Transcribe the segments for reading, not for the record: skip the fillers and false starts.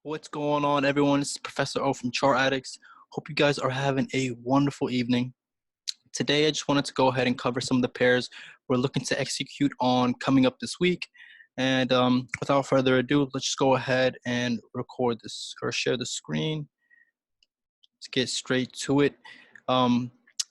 What's going on, everyone? It's Professor O from ChartAddicts. Hope you guys are having a wonderful evening. Today, I just wanted to go ahead and cover some of the pairs we're looking to execute on coming up this week. And without further ado, let's just go ahead and record this or share the screen. Let's get straight to it. I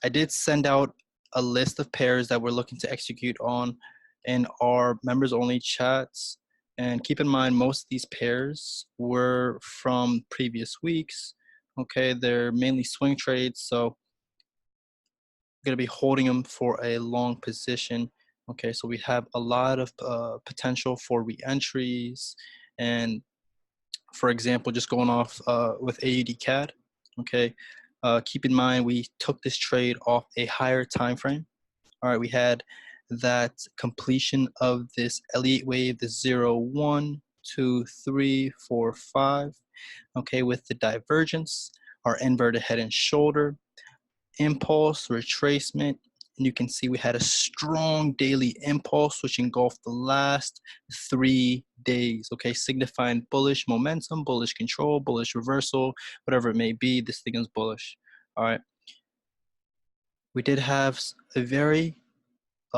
did send out a list of pairs that we're looking to execute on in our members-only chats. And keep in mind, most of these pairs were from previous weeks. Okay, they're mainly swing trades, so I'm going to be holding them for a long position. Okay, so we have a lot of potential for re-entries. And for example, just going off with AUD CAD, okay, keep in mind we took this trade off a higher time frame. All right, we had that completion of this Elliott wave, the 0, 1, 2, 3, 4, 5. Okay, with the divergence, our inverted head and shoulder, impulse, retracement, and you can see we had a strong daily impulse which engulfed the last 3 days, okay, signifying bullish momentum, bullish control, bullish reversal, whatever it may be, this thing is bullish. All right, we did have a very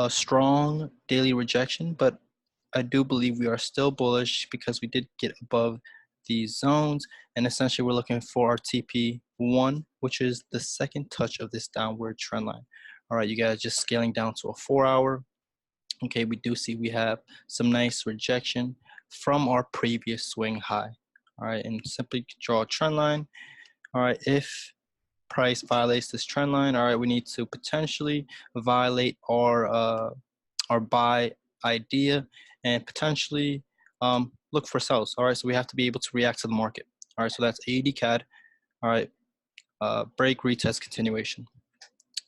strong daily rejection, but I do believe we are still bullish because we did get above these zones, and essentially we're looking for our TP1, which is the second touch of this downward trend line. All right, you guys, just scaling down to a 4-hour. Okay, we do see we have some nice rejection from our previous swing high. All right, and simply draw a trend line. All right, if price violates this trend line, all right, we need to potentially violate our buy idea and potentially look for sells. All right, so we have to be able to react to the market. All right, so that's AUD CAD. All right, break, retest, continuation.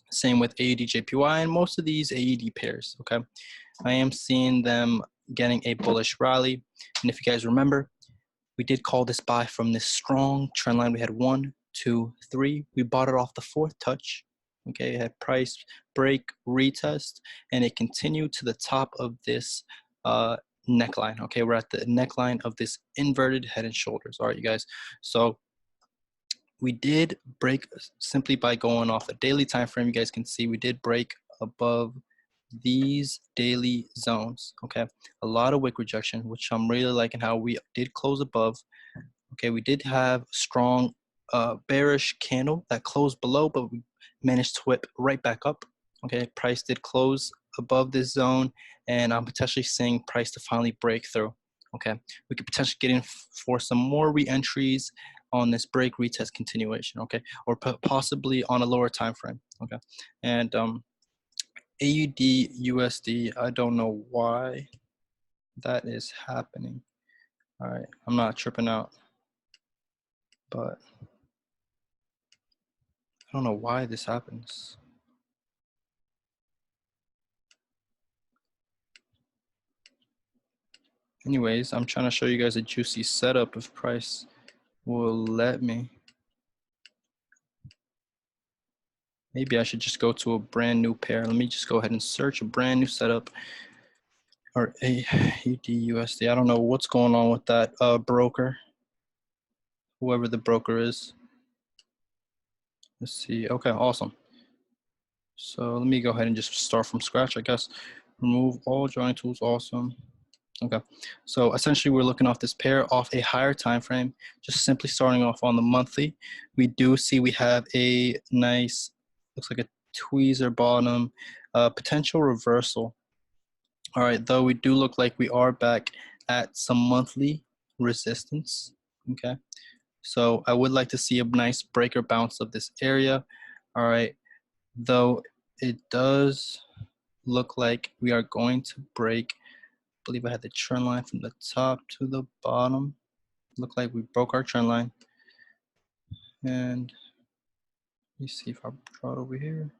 Same with AUD JPY and most of these AUD pairs. Okay, I am seeing them getting a bullish rally, and if you guys remember, we did call this buy from this strong trend line. We had 1, 2, 3. We bought it off the 4th touch. Okay, it had price break, retest, and it continued to the top of this neckline. Okay, we're at the neckline of this inverted head and shoulders. All right, you guys. So we did break simply by going off a daily time frame. You guys can see we did break above these daily zones. Okay, a lot of wick rejection, which I'm really liking how we did close above. Okay, we did have strong bearish candle that closed below, but we managed to whip right back up. Okay, price did close above this zone, and I'm potentially seeing price to finally break through. Okay, we could potentially get in for some more re-entries on this break, retest, continuation. Okay, or possibly on a lower time frame. Okay, and AUD USD, I don't know why that is happening. All right, I'm not tripping out, but I don't know why this happens. Anyways, I'm trying to show you guys a juicy setup if price will let me. Maybe I should just go to a brand new pair. Let me just go ahead and search a brand new setup. Or AUD/USD. I don't know what's going on with that broker. Whoever the broker is. Let's see. Okay, awesome. So let me go ahead and just start from scratch, I guess. Remove all drawing tools. Awesome. Okay, so essentially we're looking off this pair off a higher time frame, just simply starting off on the monthly. We do see we have a nice, looks like a tweezer bottom, potential reversal. All right, though we do look like we are back at some monthly resistance. Okay, so I would like to see a nice breaker bounce of this area. All right, though it does look like we are going to break. I believe I had the trend line from the top to the bottom. Looked like we broke our trend line. And let me see if I draw it over here.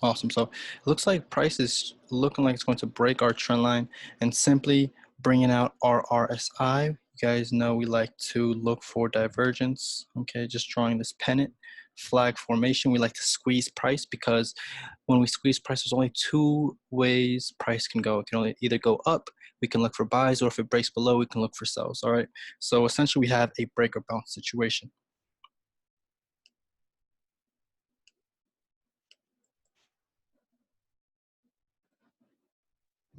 Awesome. So it looks like price is looking like it's going to break our trend line and simply bringing out our RSI. You guys know we like to look for divergence. Okay, just drawing this pennant flag formation. We like to squeeze price because when we squeeze price, there's only two ways price can go. It can only either go up, we can look for buys, or if it breaks below, we can look for sells. All right. So essentially, we have a break or bounce situation.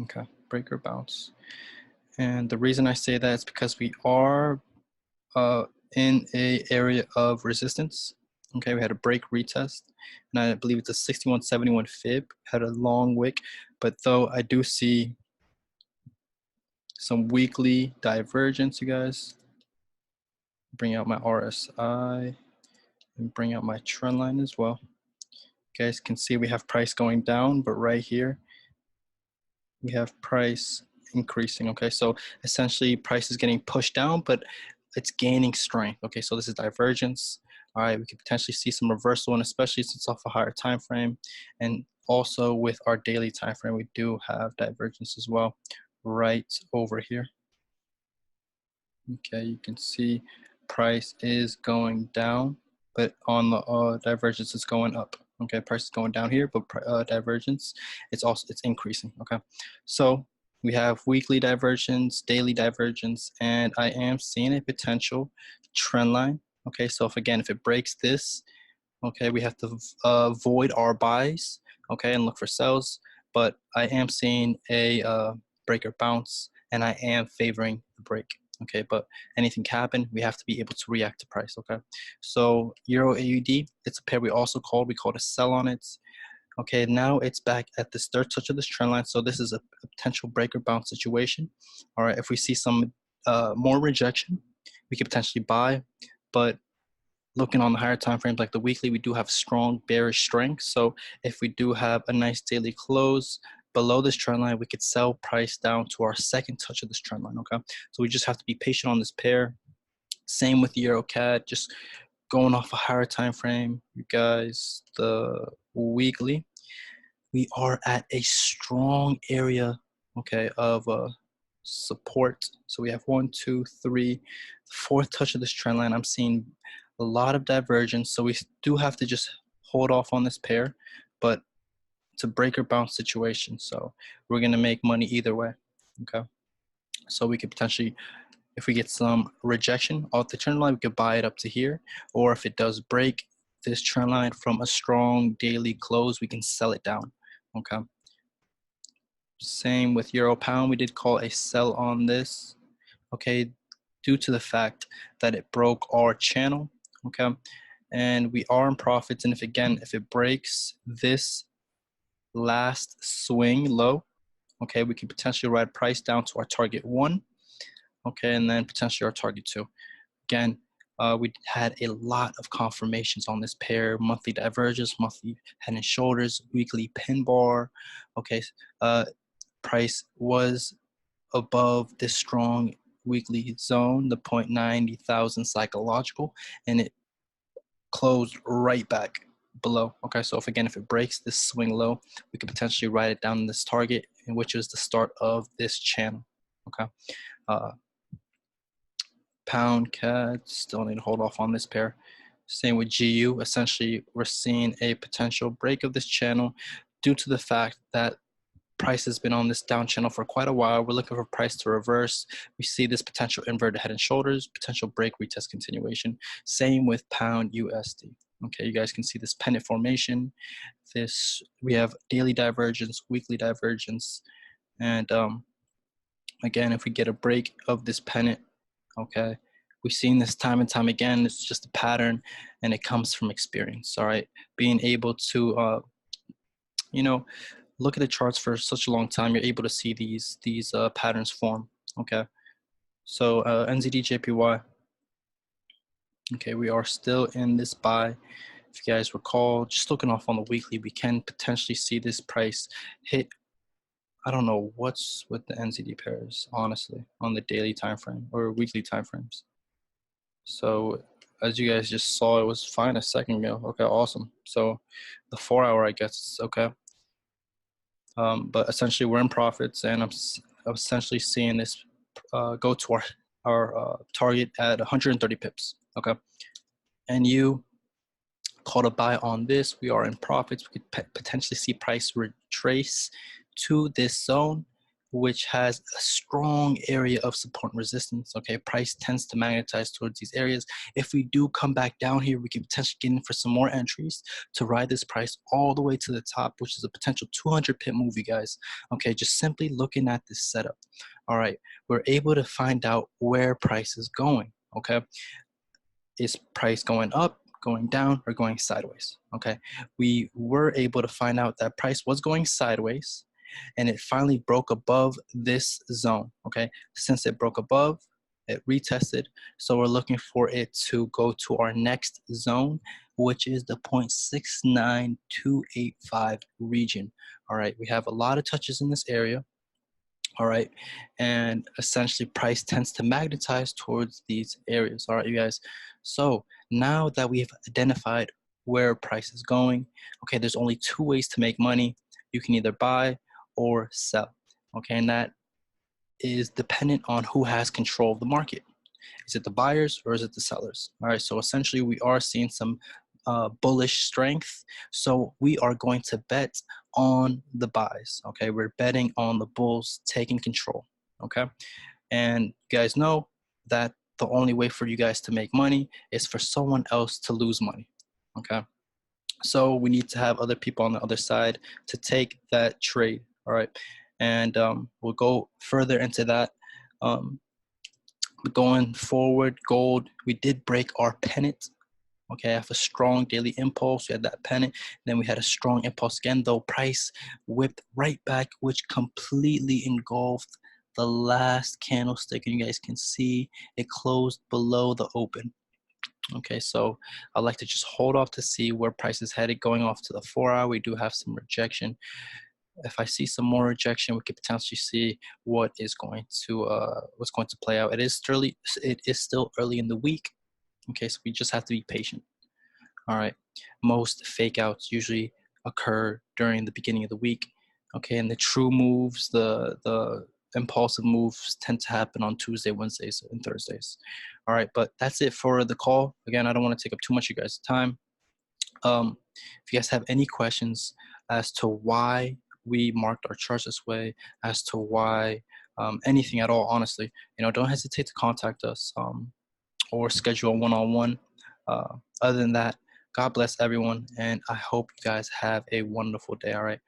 Okay, break or bounce. And the reason I say that is because we are in a area of resistance. Okay, we had a break retest, and I believe it's a 6171 fib, had a long wick, but though I do see some weekly divergence, you guys. Bring out my RSI and bring out my trend line as well. You guys can see we have price going down, but right here we have price increasing. Okay, so essentially price is getting pushed down, but it's gaining strength. Okay, so this is divergence. All right, we could potentially see some reversal, and especially since it's off a higher time frame, and also with our daily time frame, we do have divergence as well right over here. Okay, you can see price is going down, but on the divergence it's going up. Okay, price is going down here, but divergence it's increasing. Okay, so we have weekly divergence, daily divergence, and I am seeing a potential trend line. Okay, so if it breaks this, okay, we have to avoid our buys, okay, and look for sells, but I am seeing a break or bounce, and I am favoring the break. Okay, but anything can happen. We have to be able to react to price. Okay, so Euro AUD, it's a pair we called a sell on it. Okay, now it's back at this third touch of this trend line. So this is a potential break or bounce situation. All right, if we see some more rejection, we could potentially buy, but looking on the higher time frames like the weekly, we do have strong bearish strength. So if we do have a nice daily close below this trend line, we could sell price down to our second touch of this trend line. Okay, so we just have to be patient on this pair. Same with Euro CAD, just going off a higher time frame, you guys. The weekly, we are at a strong area, okay, of support. So we have 1, 2, 3, the fourth touch of this trend line. I'm seeing a lot of divergence, so we do have to just hold off on this pair, but it's a break or bounce situation, so we're going to make money either way. Okay, so we could potentially, if we get some rejection off the trend line, we could buy it up to here, or if it does break this trend line from a strong daily close, we can sell it down. Okay, same with Euro Pound, we did call a sell on this, okay, due to the fact that it broke our channel. Okay, and we are in profits, and if it breaks this last swing low, okay, we can potentially ride price down to our target 1, okay, and then potentially our target 2. Again, we had a lot of confirmations on this pair: monthly divergence, monthly head and shoulders, weekly pin bar. Okay, price was above this strong weekly zone, the 0.90,000 psychological, and it closed right back below. Okay, so if it breaks this swing low, we could potentially ride it down in this target, which is the start of this channel. Okay, pound CAD, still need to hold off on this pair. Same with GU. Essentially, we're seeing a potential break of this channel due to the fact that price has been on this down channel for quite a while. We're looking for price to reverse. We see this potential inverted head and shoulders, potential break, retest, continuation. Same with pound USD. Okay, you guys can see this pennant formation. We have daily divergence, weekly divergence, and again, if we get a break of this pennant, okay, we've seen this time and time again. It's just a pattern, and it comes from experience. All right, being able to look at the charts for such a long time, you're able to see these patterns form. Okay, so NZD JPY. Okay, we are still in this buy. If you guys recall, just looking off on the weekly, we can potentially see this price hit. I don't know what's with the NZD pairs, honestly, on the daily time frame or weekly time frames. So as you guys just saw, it was fine a second ago. Okay, awesome. So the 4 hour, I guess, okay. But essentially, we're in profits, and I'm essentially seeing this go to our target at 130 pips. Okay, and you call to buy on this. We are in profits. We could potentially see price retrace to this zone, which has a strong area of support and resistance. Okay, price tends to magnetize towards these areas. If we do come back down here, we can potentially get in for some more entries to ride this price all the way to the top, which is a potential 200 pip move, you guys. Okay, just simply looking at this setup. All right, we're able to find out where price is going. Okay, is price going up, going down, or going sideways? Okay, we were able to find out that price was going sideways, and it finally broke above this zone. Okay, since it broke above, it retested, so we're looking for it to go to our next zone, which is the 0.69285 region. All right, we have a lot of touches in this area. All right, and essentially price tends to magnetize towards these areas. All right, you guys, so now that we've identified where price is going, okay, there's only two ways to make money. You can either buy or sell. Okay, and that is dependent on who has control of the market. Is it the buyers or is it the sellers? All right, so essentially we are seeing some bullish strength, so we are going to bet on the buys. Okay, we're betting on the bulls taking control. Okay, and you guys know that the only way for you guys to make money is for someone else to lose money. Okay, so we need to have other people on the other side to take that trade. All right, and we'll go further into that. Going forward, gold, we did break our pennant. Okay, after a strong daily impulse, we had that pennant. Then we had a strong impulse again, though price whipped right back, which completely engulfed the last candlestick. And you guys can see it closed below the open. Okay, so I like to just hold off to see where price is headed. Going off to the 4 hour, we do have some rejection. If I see some more rejection, we could potentially see what is going to what's going to play out. It is still early in the week. Okay, so we just have to be patient. All right, most fake outs usually occur during the beginning of the week. Okay, and the true moves, the impulsive moves tend to happen on Tuesday, Wednesdays, and Thursdays. All right, but that's it for the call. Again, I don't want to take up too much of you guys' time. If you guys have any questions as to why we marked our charts this way, as to why anything at all, honestly, don't hesitate to contact us or schedule a one-on-one. Other than that, God bless everyone, and I hope you guys have a wonderful day. All right.